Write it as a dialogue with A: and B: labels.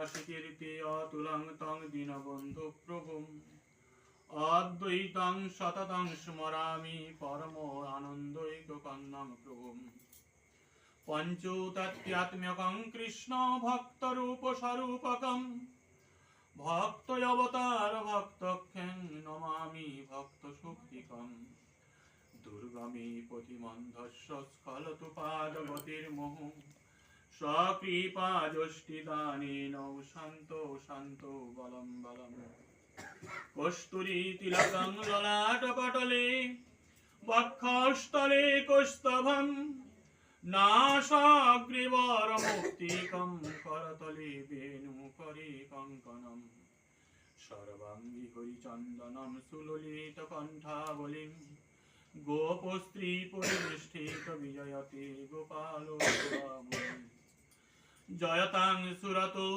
A: স্মৃতিরিতে অতুলং তং দীনবন্ধু প্রভুম অদ্বৈতং সততং স্মরামি পরম আনন্दैককন্যং প্রভুম পঞ্চতত্ত্বাত্মকং কৃষ্ণ ভক্তরূপ স্বরূপকং ভক্তয়বতার ভক্তক্ষং নমামি ভক্ত শক্তিকং দুর্গমে পথিমন্ধস্য স্খলতু পাদগতির্মোহ স্বকৃপা যষ্টিদানেন শান্ত শান্ত বলম বলম কস্তুরী তিলকং ললাটপটলে বক্ষস্থলে কৌস্তভম নাসাগ্রীবরমৌক্তিকং করতলে বেণুকরে কঙ্কণম সর্বাঙ্গি হরিচন্দনম সুললিতকণ্ঠাবলিম গোপস্ত্রী পরিনিষ্ঠিত বিজয়তে গোপাল জয়তাং সুরতো